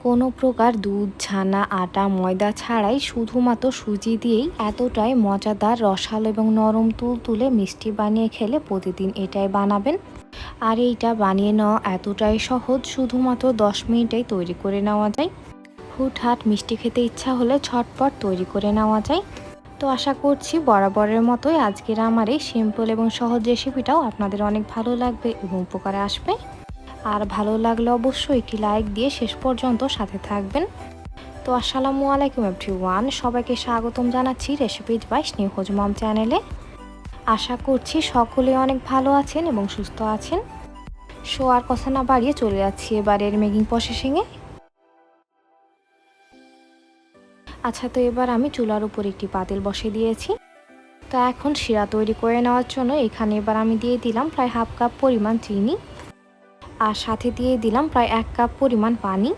কোনো প্রকার দুধ, ছানা, আটা, ময়দা ছাড়াই শুধুমাত্র সুজি দিয়েই এতটাই মজাদার, রসালো এবং নরম তুলতুলে মিষ্টি বানিয়ে খেলে প্রতিদিন এটাই বানাবেন। আর এইটা বানিয়ে নেওয়া এতটাই সহজ, শুধুমাত্র 10 মিনিটেই তৈরি করে নেওয়া যায়। হুটহাট মিষ্টি খেতে ইচ্ছা হলে ঝটপট তৈরি করে নেওয়া যায়। তো আশা করছি বরাবরের মতোই আজকের আমার এই সিম্পল এবং সহজ রেসিপিটাও আপনাদের অনেক ভালো লাগবে এবং উপকারে আসবে। আর ভালো লাগলে অবশ্যই একটি লাইক দিয়ে শেষ পর্যন্ত সাথে থাকবেন। তো আসসালামু আলাইকুম এভরিওয়ান, সবাইকে স্বাগতম জানাচ্ছি রেসিপিজ বাই স্নেহজ মম চ্যানেলে। আশা করছি সকলে অনেক ভালো আছেন এবং সুস্থ আছেন। সো আর কথা না বাড়িয়ে চলে যাচ্ছি এবারের মেকিং প্রসেসিংয়ে। আচ্ছা, তো এবার আমি চুলার উপর একটি পাতিল বসিয়ে দিয়েছি। তো এখন শিরা তৈরি করে নেওয়ার জন্য এখানে এবার আমি দিয়ে দিলাম প্রায় হাফ কাপ পরিমাণ চিনি, আর সাথে দিয়ে দিলাম প্রায় 1 কাপ পরিমাণ পানি।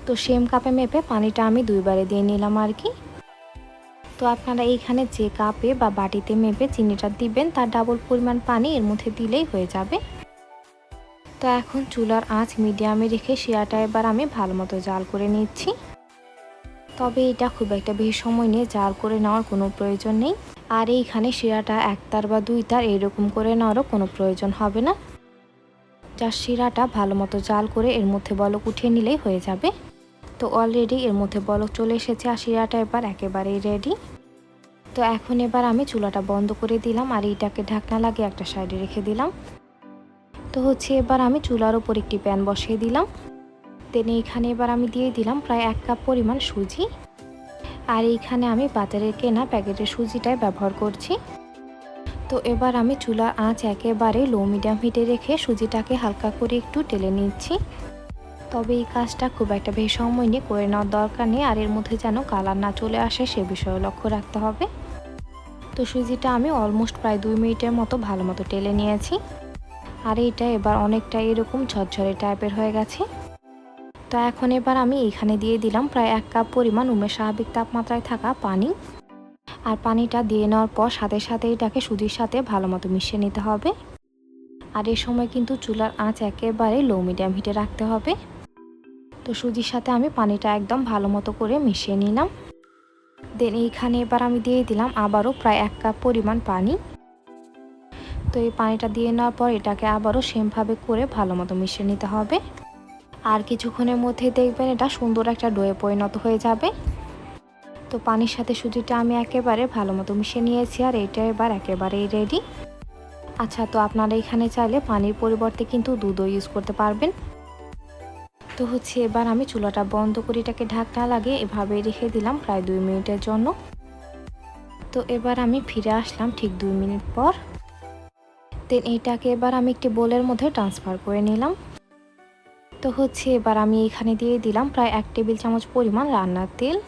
তো সেম কাপে মেপে পানিটা আমি 2 বারে দিয়ে নিলাম আর কি। তো আপনারা এইখানে যে কাপে বা বাটিতে মেপে চিনিটা দিবেন তার ডাবল পরিমাণ পানি এর মধ্যে দিলেই হয়ে যাবে। তো এখন চুলার আঁচ মিডিয়ামে রেখে শিরাটা এবার আমি ভালো মতো জাল করে নিচ্ছি। তবে এটা খুব একটা বেশি সময় নিয়ে জাল করে নেওয়ার কোনো প্রয়োজন নেই। আর এইখানে শিরাটা 1 তার বা 2 তার এরকম করে নেওয়ারও কোনো প্রয়োজন হবে না। যার শিরাটা ভালো মতো জাল করে এর মধ্যে বলক উঠিয়ে নিলেই হয়ে যাবে। তো অলরেডি এর মধ্যে বলক চলে এসেছে আর শিরাটা এবার একেবারেই রেডি। তো এখন এবার আমি চুলাটা বন্ধ করে দিলাম আর এইটাকে ঢাকনা লাগিয়ে একটা সাইডে রেখে দিলাম। তো এবার আমি চুলার উপর একটি প্যান বসিয়ে দিলাম। দেন এইখানে এবার আমি দিয়ে দিলাম প্রায় 1 কাপ পরিমাণ সুজি। আর এইখানে আমি বাজারের কেনা প্যাকেটের সুজিটাই ব্যবহার করছি। তো এবার আমি চুলার আঁচ একেবারে লো মিডিয়াম হিটে রেখে সুজিটাকে হালকা করে একটু টেলে নিচ্ছি। তবে এই কাজটা খুব একটা বেশি সময় নিয়ে করে নেওয়ার দরকার নেই, আর এর মধ্যে যেন কালার না চলে আসে সে বিষয়ে লক্ষ্য রাখতে হবে। তো সুজিটা আমি অলমোস্ট প্রায় 2 মিনিটের মতো ভালো মতো টেলে নিয়েছি। আর এইটা এবার অনেকটা এরকম ঝরঝরে টাইপের হয়ে গেছে। তো এখন এবার আমি এখানে দিয়ে দিলাম প্রায় 1 কাপ পরিমাণ স্বাভাবিক তাপমাত্রায় থাকা পানি। আর পানিটা দিয়ে নেওয়ার পর সাথে সাথে এটাকে সুজির সাথে ভালো মতো মিশিয়ে নিতে হবে। আর এই সময় কিন্তু চুলার আঁচ একেবারে লো মিডিয়াম হিটে রাখতে হবে। তো সুজির সাথে আমি পানিটা একদম ভালো মতো করে মিশিয়ে নিলাম। দেন এইখানে এবার আমি দিয়ে দিলাম আবারও প্রায় 1 কাপ পরিমাণ পানি। তো এই পানিটা দিয়ে নেওয়ার পর এটাকে আবারও সেমভাবে করে ভালো মতো মিশিয়ে নিতে হবে। আর কিছুক্ষণের মধ্যে দেখবেন এটা সুন্দর একটা ডোয়ে পরিণত হয়ে যাবে। তো পানির সাথে সুজিটা আমি একেবারে ভালো মতো মিশিয়ে নিয়েছি আর এটা এবার একেবারেই রেডি। আচ্ছা, তো আপনারা এখানে চাইলে পানির পরিবর্তে কিন্তু দুধও ইউজ করতে পারবেন। তো এবার আমি চুলাটা বন্ধ করে এটাকে ঢাকনা লাগিয়ে এভাবে রেখে দিলাম প্রায় 2 মিনিটের জন্য। তো এবার আমি ফিরে আসলাম ঠিক 2 মিনিট পর। দেন এইটাকে এবার আমি একটি বোলের মধ্যে ট্রান্সফার করে নিলাম। তো এবার আমি এখানে দিয়ে দিলাম প্রায় 1 টেবিল চামচ পরিমাণ রান্নার তেল।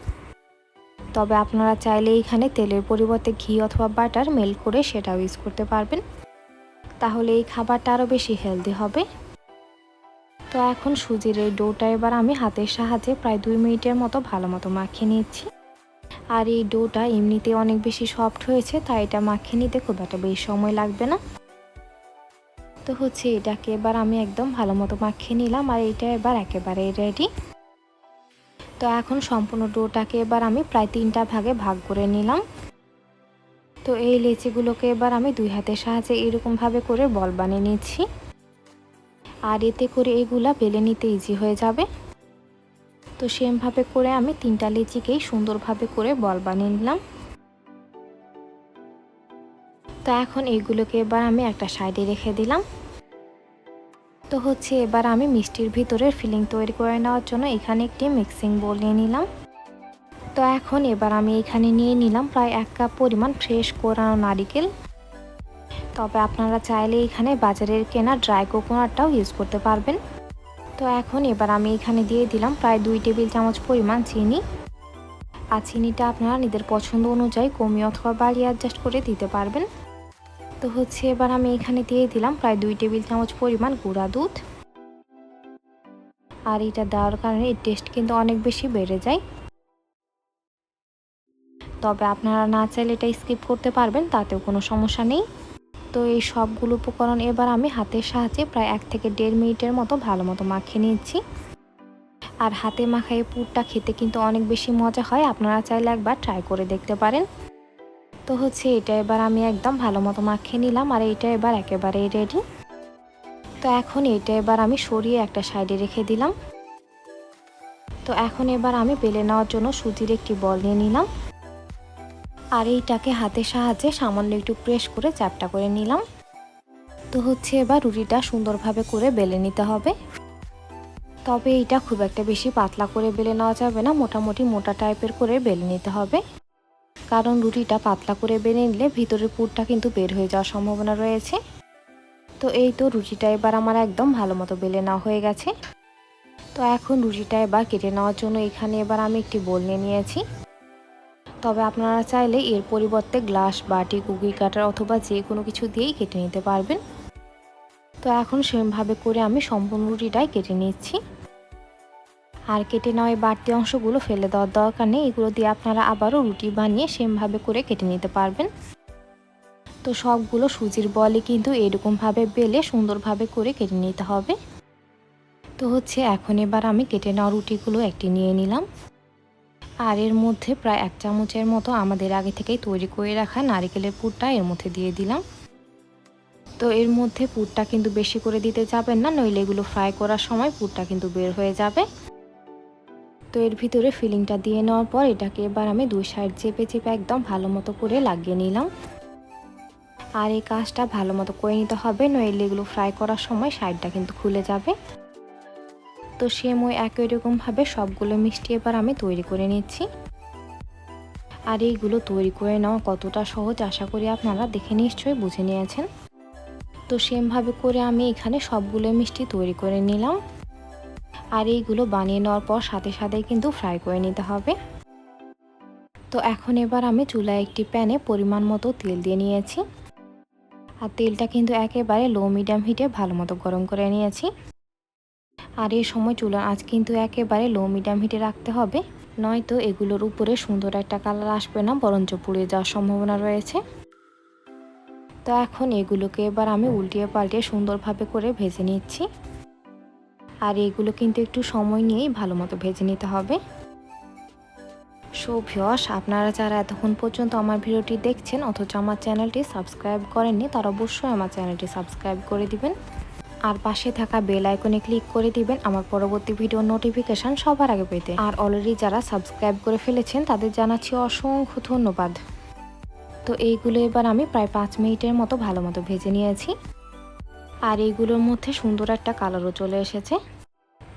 তবে আপনারা চাইলে এখানে তেলের পরিবর্তে ঘি অথবা বাটার মেল্ট করে সেটাও ইউজ করতে পারবেন, তাহলে এই খাবারটা আরও বেশি হেলদি হবে। তো এখন সুজির এই ডোটা এবার আমি হাতের সাহায্যে প্রায় 2 মিনিটের মতো ভালো মতো মাখিয়ে নিচ্ছি। আর এই ডোটা এমনিতে অনেক বেশি সফট হয়েছে, তাই এটা মাখিয়ে নিতে খুব একটা বেশি সময় লাগবে না। তো এটাকে এবার আমি একদম ভালো মতো মাখিয়ে নিলাম আর এটা এবার একেবারেই রেডি। তো এখন সম্পূর্ণ ডোটাকে এবার আমি প্রায় 3টা ভাগে ভাগ করে নিলাম। তো এই লেচিগুলোকে এবার আমি 2 হাতের সাহায্যে এরকমভাবে করে বল বানিয়ে নিচ্ছি। আর এতে করে এগুলা বেলে নিতে ইজি হয়ে যাবে। তো সেমভাবে করে আমি 3টা লেচিকেই সুন্দরভাবে করে বল বানিয়ে নিলাম। তো এখন এইগুলোকে এবার আমি একটা সাইডে রেখে দিলাম। তো এবার আমি মিষ্টির ভিতরের ফিলিং তৈরি করে নেওয়ার জন্য এখানে একটি মিক্সিং বোল নিয়ে নিলাম। তো এখন এবার আমি এখানে নিয়ে নিলাম প্রায় 1 কাপ পরিমাণ ফ্রেশ কোরানো নারিকেল। তবে আপনারা চাইলে এখানে বাজারের কেনা ড্রাই কোকোনাটটাও ইউজ করতে পারবেন। তো এখন এবার আমি এখানে দিয়ে দিলাম প্রায় 2 টেবিল চামচ পরিমাণ চিনি। আর চিনিটা আপনারা নিজের পছন্দ অনুযায়ী কমিয়ে অথবা বাড়িয়ে অ্যাডজাস্ট করে দিতে পারবেন। তো এবার আমি এখানে দিয়ে দিলাম প্রায় 2 টেবিল চামচ পরিমাণ গুঁড়া দুধ। আর এটা দেওয়ার কারণে এর টেস্ট কিন্তু অনেক বেশি বেড়ে যায়। তবে আপনারা না চাইলে এটা স্কিপ করতে পারবেন, তাতেও কোনো সমস্যা নেই। তো এই সবগুলো উপকরণ এবার আমি হাতের সাহায্যে প্রায় 1 থেকে 1.5 মিনিটের মতো ভালো মতো মাখিয়ে নিচ্ছি। আর হাতে মাখা এই পুরটা খেতে কিন্তু অনেক বেশি মজা হয়, আপনারা চাইলে একবার ট্রাই করে দেখতে পারেন। তো এটা এবার আমি একদম ভালো মতো মাখিয়ে নিলাম, আর এটা এবার একেবারেই রেডি। তো এখন এটা এবার আমি সরিয়ে একটা সাইডে রেখে দিলাম। তো এখন এবার আমি বেলে নেওয়ার জন্য সুজির একটি বল নিয়ে নিলাম, আর এইটাকে হাতের সাহায্যে সামান্য একটু প্রেস করে চ্যাপটা করে নিলাম। তো এবার রুটিটা সুন্দরভাবে করে বেলে নিতে হবে। তবে এইটা খুব একটা বেশি পাতলা করে বেলে নেওয়া যাবে না, মোটামুটি মোটা টাইপের করে বেলে নিতে হবে, কারণ রুটিটা পাতলা করে বেলে নিলে ভিতরের পুরটা কিন্তু বের হয়ে যাওয়ার সম্ভাবনা রয়েছে। তো এই তো রুটিটা এবার আমার একদম ভালো মতো বেলে নেওয়া হয়ে গেছে। তো এখন রুটিটা এবার কেটে নেওয়ার জন্য এখানে এবার আমি একটি বোল নিয়ে নিয়েছি। তবে আপনারা চাইলে এর পরিবর্তে গ্লাস, বাটি, কুকি কাটার অথবা যে কোনো কিছু দিয়েই কেটে নিতে পারবেন। তো এখন সেমভাবে করে আমি সম্পূর্ণ রুটিটাই কেটে নিচ্ছি। আর কেটে নেওয়া এই বাড়তি অংশগুলো ফেলে দেওয়ার দরকার নেই, এগুলো দিয়ে আপনারা আবারও রুটি বানিয়ে সেমভাবে করে কেটে নিতে পারবেন। তো সবগুলো সুজির বলই কিন্তু এরকমভাবে বেলে সুন্দরভাবে করে কেটে নিতে হবে। তো এখন এবার আমি কেটে নেওয়া রুটিগুলো একটি নিয়ে নিলাম, আর এর মধ্যে প্রায় 1 চামচের মতো আমাদের আগে থেকেই তৈরি করে রাখা নারকেলের পুরটা এর মধ্যে দিয়ে দিলাম। তো এর মধ্যে পুরটা কিন্তু বেশি করে দিতে যাবেন না, নইলে এগুলো ফ্রাই করার সময় পুরটা কিন্তু বের হয়ে যাবে। তো এর ভিতরে ফিলিংটা দিয়ে নেওয়ার পর এটাকে এবার আমি দুই সাইড চেপে চেপে একদম ভালো মতো করে লাগিয়ে নিলাম। আর এই কাজটা ভালো মতো করে নিতে হবে, নইলে এগুলো ফ্রাই করার সময় সাইডটা কিন্তু খুলে যাবে। তো সেম ওই একই রকমভাবে সবগুলো মিষ্টি এবার আমি তৈরি করে নিচ্ছি। আর এইগুলো তৈরি করে নেওয়া কতটা সহজ আশা করি আপনারা দেখে নিশ্চয়ই বুঝে নিয়েছেন। তো সেমভাবে করে আমি এখানে সবগুলো মিষ্টি তৈরি করে নিলাম, আর এইগুলো বানিয়ে নেওয়ার পর সাথে সাথে কিন্তু ফ্রাই করে নিতে হবে। তো এখন এবার আমি চুলায় একটি প্যানে পরিমাণ মতো তেল দিয়ে নিয়েছি, আর তেলটা কিন্তু একেবারে লো মিডিয়াম হিটে ভালো মতো গরম করে নিয়েছি। আর এই সময় চুলার আঁচ কিন্তু একেবারে লো মিডিয়াম হিটে রাখতে হবে, নয়তো এগুলোর উপরে সুন্দর একটা কালার আসবে না, বরঞ্চ পুড়ে যাওয়ার সম্ভাবনা রয়েছে। তো এখন এগুলোকে এবার আমি উল্টিয়ে পাল্টিয়ে সুন্দরভাবে করে ভেজে নিচ্ছি, আর এগুলো কিন্তু একটু সময় নিয়েই ভালো মতো ভেজে নিতে হবে। সো ভিউয়ার্স, আপনারা যারা এতক্ষণ পর্যন্ত আমার ভিডিওটি দেখছেন অথচ আমার চ্যানেলটি সাবস্ক্রাইব করেননি, তারা অবশ্যই আমার চ্যানেলটি সাবস্ক্রাইব করে দিবেন, আর পাশে থাকা বেল আইকনে ক্লিক করে দিবেন আমার পরবর্তী ভিডিও নোটিফিকেশন সবার আগে পেতে। আর অলরেডি যারা সাবস্ক্রাইব করে ফেলেছেন তাদের জানাচ্ছি অসংখ্য ধন্যবাদ। তো এইগুলো এবার আমি প্রায় 5 মিনিটের মতো ভালো মতো ভেজে নিয়েছি, আর এইগুলোর মধ্যে সুন্দর একটা কালারও চলে এসেছে।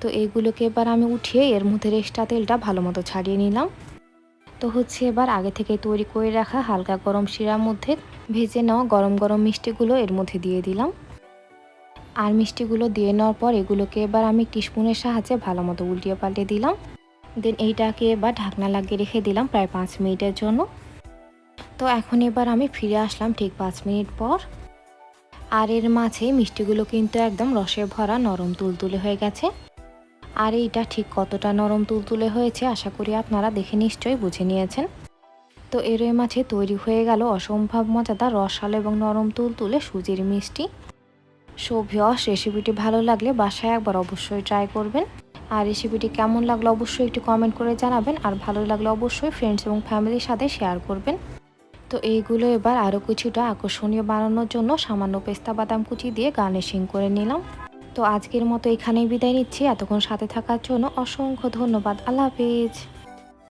তো এইগুলোকে এবার আমি উঠিয়ে এর মধ্যে এক্সট্রা তেলটা ভালো মতো ছাড়িয়ে নিলাম। তো এবার আগে থেকে তৈরি করে রাখা হালকা গরম শিরার মধ্যে ভেজে নেওয়া গরম গরম মিষ্টিগুলো এর মধ্যে দিয়ে দিলাম। আর মিষ্টিগুলো দিয়ে নেওয়ার পর এগুলোকে এবার আমি একটি স্পুনের সাহায্যে ভালো মতো উল্টিয়ে পাল্টে দিলাম। দেন এইটাকে এবার ঢাকনা লাগিয়ে রেখে দিলাম প্রায় 5 মিনিটের জন্য। তো এখন এবার আমি ফিরে আসলাম ঠিক 5 মিনিট পর, আর এর মাঝে মিষ্টিগুলো কিন্তু একদম রসে ভরা নরম তুলতুলে হয়ে গেছে। আর এইটা ঠিক কতটা নরম তুলতুলে হয়েছে আশা করি আপনারা দেখে নিশ্চয়ই বুঝে নিয়েছেন। তো এর মাঝে তৈরি হয়ে গেল অসম্ভব মজাদার রসালো এবং নরম তুলতুলে সুজির মিষ্টি। সো ভিউয়ার্স, রেসিপিটি ভালো লাগলে বাসায় একবার অবশ্যই ট্রাই করবেন, আর রেসিপিটি কেমন লাগলো অবশ্যই একটু কমেন্ট করে জানাবেন, আর ভালো লাগলে অবশ্যই ফ্রেন্ডস এবং ফ্যামিলির সাথে শেয়ার করবেন। তো এইগুলো এবার আরও কিছুটা আকর্ষণীয় বানানোর জন্য সামান্য পেস্তা বাদাম কুচি দিয়ে গার্নিশিং করে নিলাম। তো আজকের মতো এখানেই বিদায় নিচ্ছি, এতক্ষণ সাথে থাকার জন্য অসংখ্য ধন্যবাদ। আল্লাহ হাফেজ।